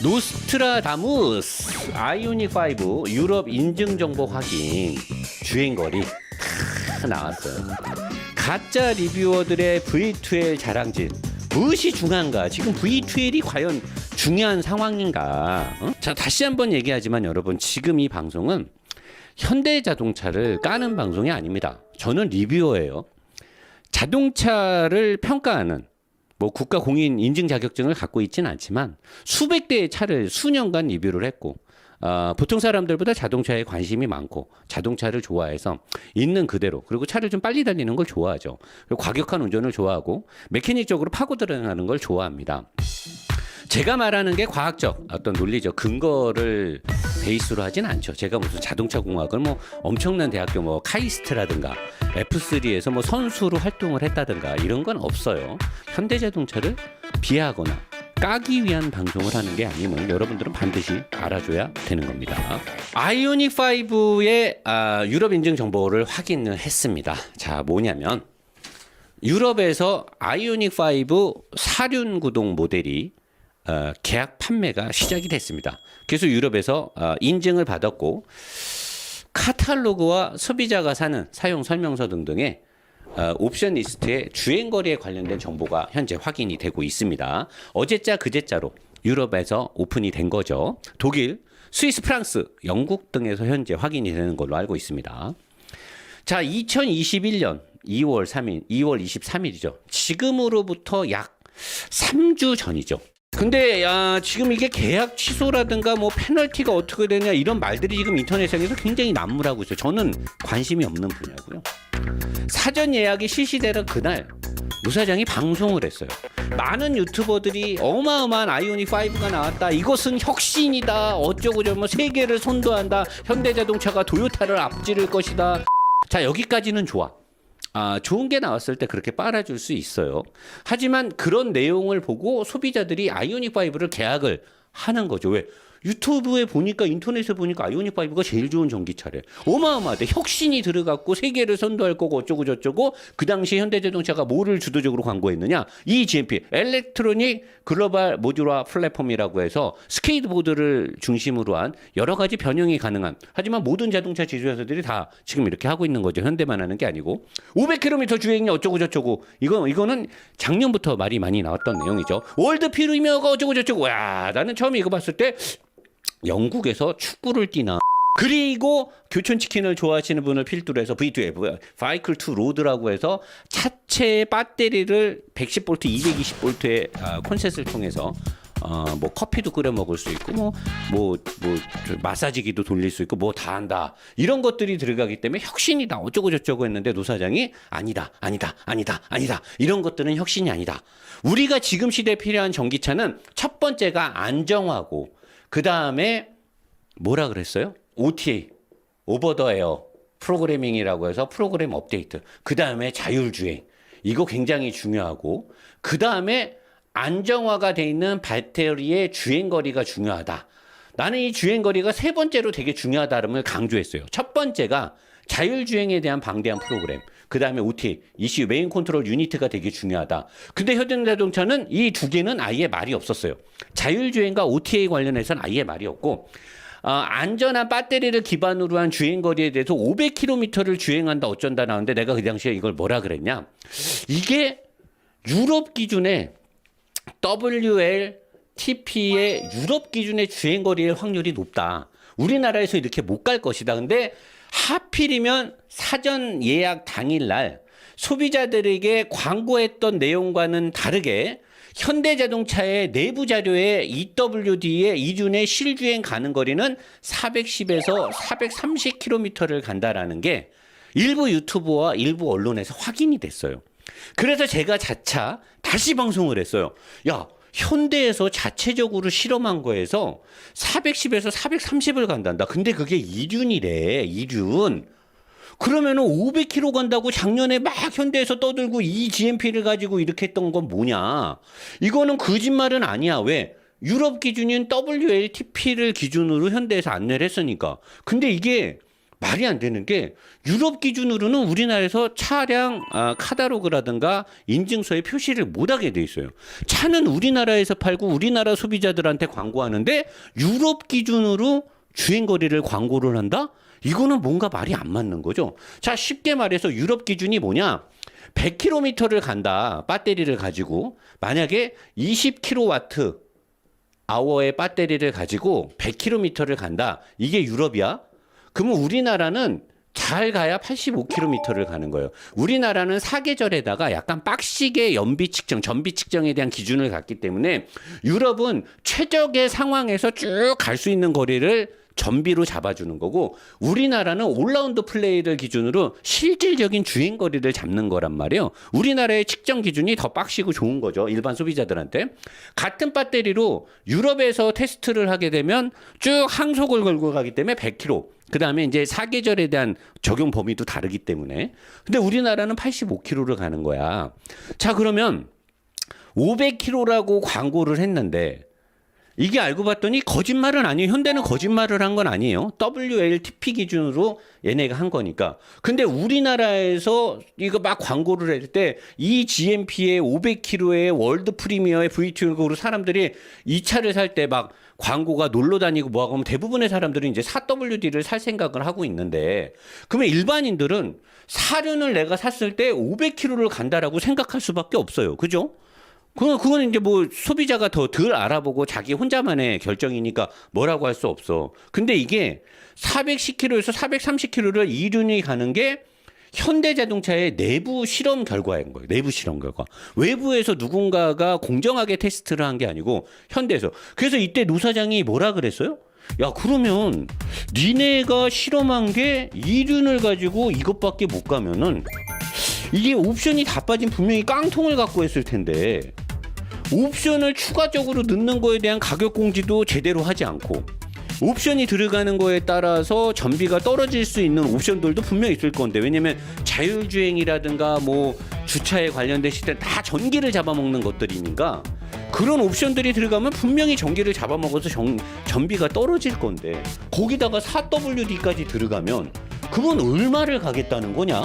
노스트라다무스 아이오닉 5 유럽 인증 정보 확인 주행거리 다 나왔어요. 가짜 리뷰어들의 V2L 자랑질 무엇이 중요한가? 지금 V2L이 과연 중요한 상황인가? 자, 다시 한번 얘기하지만 여러분, 지금 이 방송은 현대자동차를 까는 방송이 아닙니다. 저는 리뷰어예요. 자동차를 평가하는 뭐 국가 공인 인증 자격증을 갖고 있지는 않지만 수백 대의 차를 수년간 리뷰를 했고, 보통 사람들보다 자동차에 관심이 많고 자동차를 좋아해서 있는 그대로, 그리고 차를 좀 빨리 달리는 걸 좋아하죠. 그리고 과격한 운전을 좋아하고 메커닉적으로 파고 들어가는 걸 좋아합니다. 제가 말하는 게 과학적 어떤 논리적 근거를 베이스로 하진 않죠. 제가 무슨 자동차 공학을 뭐 엄청난 대학교 뭐 카이스트라든가 F3에서 뭐 선수로 활동을 했다든가 이런 건 없어요. 현대자동차를 비하하거나 까기 위한 방송을 하는 게 아님을 여러분들은 반드시 알아줘야 되는 겁니다. 아이오닉 5의 유럽 인증 정보를 확인을 했습니다. 자, 뭐냐면 유럽에서 아이오닉 5 사륜 구동 모델이 계약 판매가 시작이 됐습니다. 그래서 유럽에서 인증을 받았고, 카탈로그와 소비자가 사는 사용 설명서 등등의 옵션 리스트에 주행거리에 관련된 정보가 현재 확인이 되고 있습니다. 어제자 그제자로 유럽에서 오픈이 된 거죠. 독일, 스위스, 프랑스, 영국 등에서 현재 확인이 되는 걸로 알고 있습니다. 자, 2021년 2월 3일, 2월 23일이죠. 지금으로부터 약 3주 전이죠. 근데 지금 이게 계약 취소라든가 뭐 페널티가 어떻게 되냐 이런 말들이 지금 인터넷상에서 굉장히 난무하고 있어요. 저는 관심이 없는 분야고요. 사전 예약이 실시되는 그날 노 사장이 방송을 했어요. 많은 유튜버들이 어마어마한 아이오닉 5가 나왔다, 이것은 혁신이다, 어쩌고 저쩌고 세계를 선도한다, 현대자동차가 도요타를 앞지를 것이다. 자, 여기까지는 좋아. 좋은 게 나왔을 때 그렇게 빨아줄 수 있어요. 하지만 그런 내용을 보고 소비자들이 아이오닉 5를 계약을 하는 거죠. 왜? 유튜브에 보니까, 인터넷에 보니까 아이오닉 5가 제일 좋은 전기차래. 어마어마하대. 혁신이 들어갔고 세계를 선도할 거고 어쩌고 저쩌고. 그 당시 현대자동차가 뭐를 주도적으로 광고했느냐? EGMP, 엘렉트로닉 글로벌 모듈화 플랫폼이라고 해서 스케이트보드를 중심으로 한 여러 가지 변형이 가능한, 하지만 모든 자동차 제조회사들이 다 지금 이렇게 하고 있는 거죠. 현대만 하는 게 아니고. 500km 주행이 어쩌고 저쩌고. 이거는 작년부터 말이 많이 나왔던 내용이죠. 월드 프리미어가 어쩌고 저쩌고. 와, 나는 처음에 이거 봤을 때 영국에서 축구를 뛰나. 그리고 교촌치킨을 좋아하시는 분을 필두로 해서 V2F, Vehicle to Road라고 해서 차체의 배터리를 110V, 220V의 콘센트를 통해서 뭐 커피도 끓여 먹을 수 있고 뭐 마사지기도 돌릴 수 있고 뭐 다 한다. 이런 것들이 들어가기 때문에 혁신이다. 어쩌고 저쩌고 했는데 노 사장이 아니다. 이런 것들은 혁신이 아니다. 우리가 지금 시대에 필요한 전기차는 첫 번째가 안정하고, 그 다음에 뭐라 그랬어요? OTA, 오버 더 에어 프로그래밍이라고 해서 프로그램 업데이트. 그 다음에 자율주행. 이거 굉장히 중요하고, 그 다음에 안정화가 돼 있는 배터리의 주행거리가 중요하다. 나는 이 주행거리가 세 번째로 되게 중요하다는 강조했어요. 첫 번째가 자율주행에 대한 방대한 프로그램. 그 다음에 OTA, ECU, 메인 컨트롤 유니트가 되게 중요하다. 근데 현대자동차는 이 두 개는 아예 말이 없었어요. 자율주행과 OTA 관련해서는 아예 말이 없고, 안전한 배터리를 기반으로 한 주행거리에 대해서 500km를 주행한다 어쩐다 나오는데, 내가 그 당시에 이걸 뭐라 그랬냐. 이게 유럽 기준의 WLTP의 유럽 기준의 주행거리의 확률이 높다. 우리나라에서 이렇게 못 갈 것이다. 근데 하필이면 사전 예약 당일날 소비자들에게 광고했던 내용과는 다르게 현대자동차의 내부 자료에 EWD의 이준의 실주행 가능 거리는 410에서 430km를 간다라는 게 일부 유튜버와 일부 언론에서 확인이 됐어요. 그래서 제가 자차 다시 방송을 했어요. 야, 현대에서 자체적으로 실험한 거에서 410에서 430을 간단다. 근데 그게 이륜이래, 이륜. 그러면은 500km 간다고 작년에 막 현대에서 떠들고 이 GMP를 가지고 이렇게 했던 건 뭐냐. 이거는 거짓말은 아니야. 왜? 유럽 기준인 WLTP를 기준으로 현대에서 안내를 했으니까. 근데 이게 말이 안 되는 게 유럽 기준으로는 우리나라에서 차량 카탈로그라든가 인증서에 표시를 못하게 돼 있어요. 차는 우리나라에서 팔고 우리나라 소비자들한테 광고하는데 유럽 기준으로 주행거리를 광고를 한다? 이거는 뭔가 말이 안 맞는 거죠. 자, 쉽게 말해서 유럽 기준이 뭐냐? 100km를 간다. 배터리를 가지고 만약에 20kW 아워의 배터리를 가지고 100km를 간다. 이게 유럽이야. 그러면 우리나라는 잘 가야 85km를 가는 거예요. 우리나라는 사계절에다가 약간 빡시게 연비 측정, 전비 측정에 대한 기준을 갖기 때문에 유럽은 최적의 상황에서 쭉 갈 수 있는 거리를 전비로 잡아주는 거고 우리나라는 올라운드 플레이를 기준으로 실질적인 주행 거리를 잡는 거란 말이에요. 우리나라의 측정 기준이 더 빡시고 좋은 거죠. 일반 소비자들한테. 같은 배터리로 유럽에서 테스트를 하게 되면 쭉 항속을 걸고 가기 때문에 100km. 그 다음에 이제 사계절에 대한 적용 범위도 다르기 때문에. 근데 우리나라는 85km를 가는 거야. 자, 그러면 500km라고 광고를 했는데 이게 알고 봤더니 거짓말은 아니에요. 현대는 거짓말을 한 건 아니에요. WLTP 기준으로 얘네가 한 거니까. 근데 우리나라에서 이거 막 광고를 할 때 이 GMP의 500km의 월드 프리미어의 V12로 사람들이 이 차를 살 때 막 광고가 놀러 다니고 뭐하고 하면 대부분의 사람들은 이제 4WD를 살 생각을 하고 있는데 그러면 일반인들은 사륜을 내가 샀을 때 500km를 간다라고 생각할 수밖에 없어요. 그죠? 그건 이제 뭐 소비자가 더 덜 알아보고 자기 혼자만의 결정이니까 뭐라고 할 수 없어. 근데 이게 410km에서 430km를 이륜이 가는 게 현대자동차의 내부 실험 결과인 거예요. 내부 실험 결과. 외부에서 누군가가 공정하게 테스트를 한 게 아니고 현대에서. 그래서 이때 노 사장이 뭐라 그랬어요? 야, 그러면 니네가 실험한 게 이륜을 가지고 이것밖에 못 가면은 이게 옵션이 다 빠진 분명히 깡통을 갖고 했을 텐데 옵션을 추가적으로 넣는 거에 대한 가격 공지도 제대로 하지 않고 옵션이 들어가는 거에 따라서 전비가 떨어질 수 있는 옵션들도 분명히 있을 건데 왜냐면 자율주행이라든가 뭐 주차에 관련된 시스템 다 전기를 잡아먹는 것들이니까 그런 옵션들이 들어가면 분명히 전기를 잡아먹어서 전비가 떨어질 건데 거기다가 4WD까지 들어가면 그건 얼마를 가겠다는 거냐?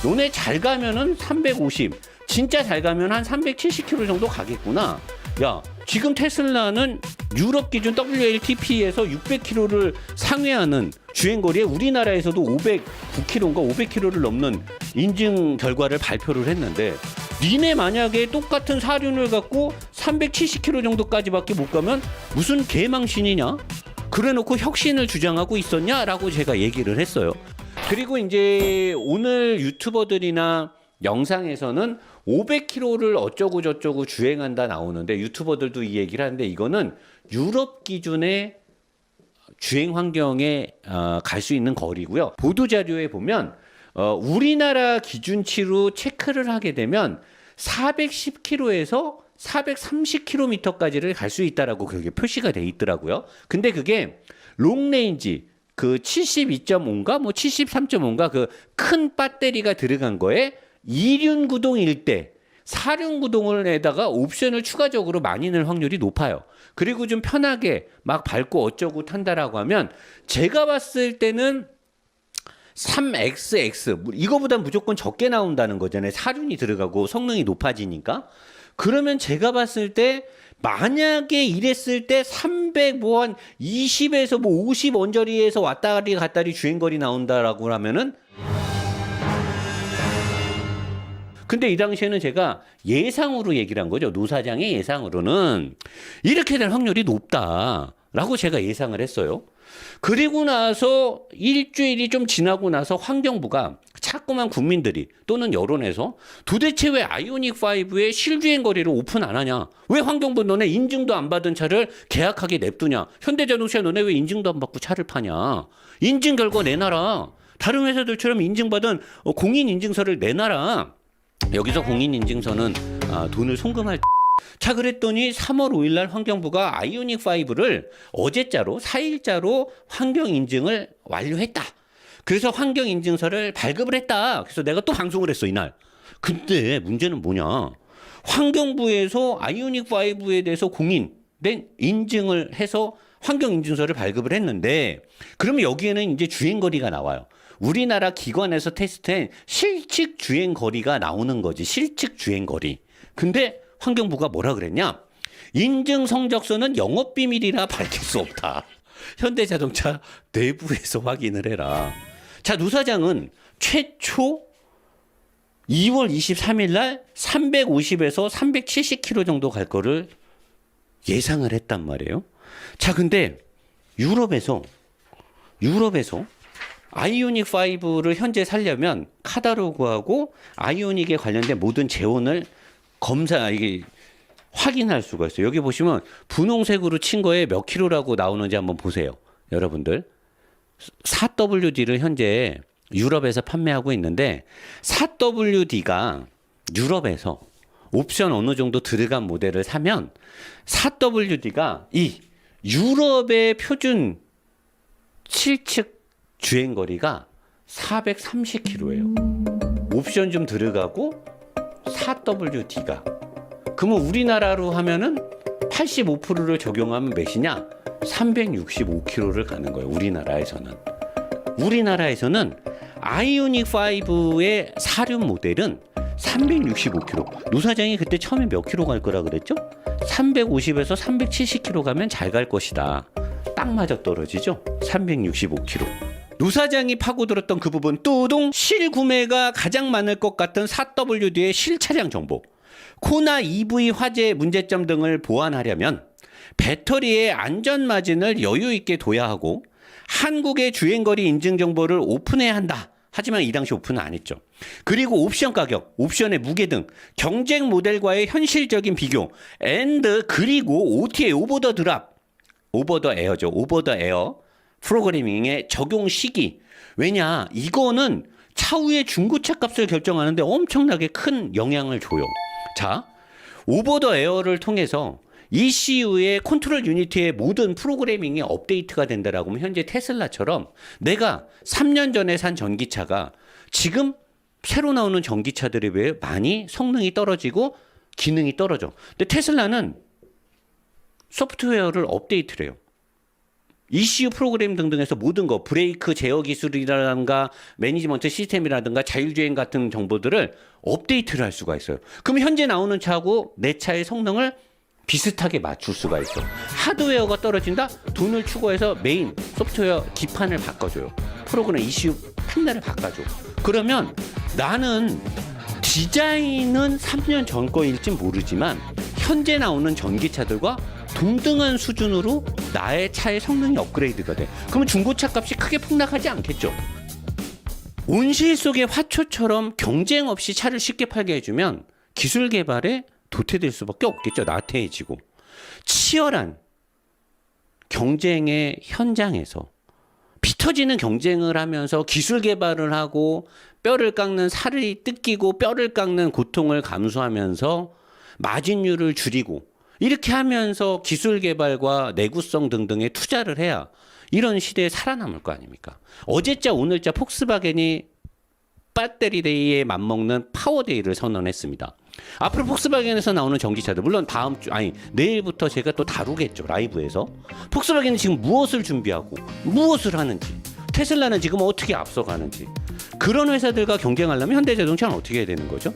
너네 잘 가면은 350, 진짜 잘 가면 한 370km 정도 가겠구나. 야, 지금 테슬라는 유럽 기준 WLTP에서 600km를 상회하는 주행거리에 우리나라에서도 509km인가 500km를 넘는 인증 결과를 발표를 했는데 니네 만약에 똑같은 사륜을 갖고 370km 정도까지밖에 못 가면 무슨 개망신이냐? 그래놓고 혁신을 주장하고 있었냐라고 제가 얘기를 했어요. 그리고 이제 오늘 유튜버들이나 영상에서는 500km를 어쩌고 저쩌고 주행한다 나오는데 유튜버들도 이 얘기를 하는데 이거는 유럽 기준의 주행 환경에 갈 수 있는 거리고요. 보도자료에 보면 우리나라 기준치로 체크를 하게 되면 410km에서 430km까지를 갈 수 있다라고 그게 표시가 돼 있더라고요. 근데 그게 롱레인지 그 72.5인가 뭐 73.5인가 그 큰 배터리가 들어간 거에 2륜 구동일 때 4륜 구동을에다가 옵션을 추가적으로 많이 넣을 확률이 높아요. 그리고 좀 편하게 막 밟고 어쩌고 탄다라고 하면 제가 봤을 때는 3XX 이거보다 무조건 적게 나온다는 거잖아요. 4륜이 들어가고 성능이 높아지니까. 그러면 제가 봤을 때 만약에 이랬을 때 300 뭐 한 20에서 뭐 50 언저리에서 왔다리 갔다리 주행거리 나온다라고 하면은 근데 이 당시에는 제가 예상으로 얘기를 한 거죠. 노 사장의 예상으로는 이렇게 될 확률이 높다라고 제가 예상을 했어요. 그리고 나서 일주일이 좀 지나고 나서 환경부가 자꾸만 국민들이 또는 여론에서 도대체 왜 아이오닉5의 실주행 거리를 오픈 안 하냐? 왜 환경부 너네 인증도 안 받은 차를 계약하게 냅두냐? 현대자동차 너네 왜 인증도 안 받고 차를 파냐? 인증 결과 내놔라. 다른 회사들처럼 인증받은 공인인증서를 내놔라. 여기서 공인인증서는 돈을 송금할 자 그랬더니 3월 5일 날 환경부가 아이오닉5를 어제자로 4일자로 환경인증을 완료했다. 그래서 환경인증서를 발급을 했다. 그래서 내가 또 방송을 했어 이날. 근데 문제는 뭐냐. 환경부에서 아이오닉5에 대해서 공인된 인증을 해서 환경인증서를 발급을 했는데 그러면 여기에는 이제 주행거리가 나와요. 우리나라 기관에서 테스트한 실측 주행 거리가 나오는 거지. 실측 주행 거리. 근데 환경부가 뭐라 그랬냐? 인증 성적서는 영업 비밀이라 밝힐 수 없다. 현대자동차 내부에서 확인을 해라. 자, 노 사장은 최초 2월 23일 날 350에서 370km 정도 갈 거를 예상을 했단 말이에요. 자, 근데 유럽에서 아이오닉 5를 현재 살려면 카다로그하고 아이오닉에 관련된 모든 재원을 이게 확인할 수가 있어요. 여기 보시면 분홍색으로 친 거에 몇 킬로라고 나오는지 한번 보세요. 여러분들. 4WD를 현재 유럽에서 판매하고 있는데 4WD가 유럽에서 옵션 어느 정도 들어간 모델을 사면 4WD가 이 유럽의 표준 실측 주행거리가 430km예요. 옵션 좀 들어가고 4WD가. 그러면 우리나라로 하면은 85%를 적용하면 몇이냐? 365km를 가는 거예요. 우리나라에서는 아이오닉 5의 사륜 모델은 365km. 노 사장이 그때 처음에 몇 킬로 갈 거라 그랬죠? 350에서 370km 가면 잘 갈 것이다. 딱 맞아 떨어지죠? 365km. 노 사장이 파고들었던 그 부분, 뚜둥 실구매가 가장 많을 것 같은 4WD의 실차량 정보, 코나 EV 화재 문제점 등을 보완하려면 배터리의 안전 마진을 여유 있게 둬야 하고 한국의 주행거리 인증 정보를 오픈해야 한다. 하지만 이 당시 오픈은 안 했죠. 그리고 옵션 가격, 옵션의 무게 등 경쟁 모델과의 현실적인 비교, 그리고 OTA 오버 더 드랍, 오버 더 에어 프로그래밍의 적용 시기. 왜냐, 이거는 차후의 중고차 값을 결정하는데 엄청나게 큰 영향을 줘요. 자, 오버 더 에어를 통해서 ECU의 컨트롤 유니티의 모든 프로그래밍이 업데이트가 된다라고 하면 현재 테슬라처럼 내가 3년 전에 산 전기차가 지금 새로 나오는 전기차들에 비해 많이 성능이 떨어지고 기능이 떨어져. 근데 테슬라는 소프트웨어를 업데이트를 해요. ECU 프로그램 등등에서 모든 거, 브레이크 제어 기술이라든가 매니지먼트 시스템이라든가 자율주행 같은 정보들을 업데이트를 할 수가 있어요. 그럼 현재 나오는 차하고 내 차의 성능을 비슷하게 맞출 수가 있어. 하드웨어가 떨어진다? 돈을 추가해서 메인 소프트웨어 기판을 바꿔줘요. 프로그램 ECU 판넬을 바꿔줘. 그러면 나는 디자인은 3년 전 거일지 모르지만 현재 나오는 전기차들과 동등한 수준으로 나의 차의 성능이 업그레이드가 돼. 그러면 중고차 값이 크게 폭락하지 않겠죠. 온실 속의 화초처럼 경쟁 없이 차를 쉽게 팔게 해주면 기술 개발에 도태될 수밖에 없겠죠. 나태해지고. 치열한 경쟁의 현장에서 피 터지는 경쟁을 하면서 기술 개발을 하고 뼈를 깎는 살이 뜯기고 뼈를 깎는 고통을 감수하면서 마진율을 줄이고 이렇게 하면서 기술 개발과 내구성 등등에 투자를 해야 이런 시대에 살아남을 거 아닙니까? 어제자 오늘자 폭스바겐이 배터리 데이에 맞먹는 파워데이를 선언했습니다. 앞으로 폭스바겐에서 나오는 전기차들, 물론 내일부터 제가 또 다루겠죠, 라이브에서. 폭스바겐은 지금 무엇을 준비하고 무엇을 하는지, 테슬라는 지금 어떻게 앞서가는지, 그런 회사들과 경쟁하려면 현대자동차는 어떻게 해야 되는 거죠?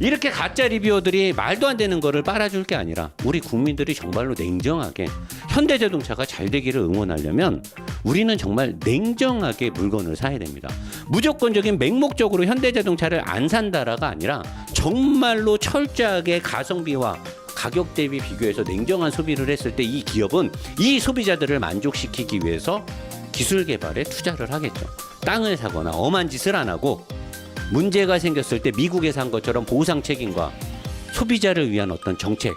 이렇게 가짜 리뷰어들이 말도 안 되는 거를 빨아줄 게 아니라 우리 국민들이 정말로 냉정하게 현대자동차가 잘 되기를 응원하려면 우리는 정말 냉정하게 물건을 사야 됩니다. 무조건적인 맹목적으로 현대자동차를 안 산다라가 아니라 정말로 철저하게 가성비와 가격 대비 비교해서 냉정한 소비를 했을 때 이 기업은 이 소비자들을 만족시키기 위해서 기술 개발에 투자를 하겠죠. 땅을 사거나 엄한 짓을 안 하고 문제가 생겼을 때 미국에서 한 것처럼 보상 책임과 소비자를 위한 어떤 정책,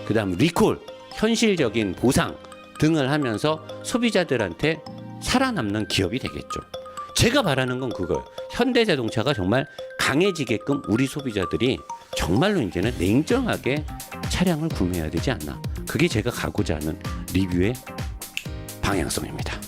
그다음 리콜, 현실적인 보상 등을 하면서 소비자들한테 살아남는 기업이 되겠죠. 제가 바라는 건 그거예요. 현대자동차가 정말 강해지게끔 우리 소비자들이 정말로 이제는 냉정하게 차량을 구매해야 되지 않나. 그게 제가 가고자 하는 리뷰의 방향성입니다.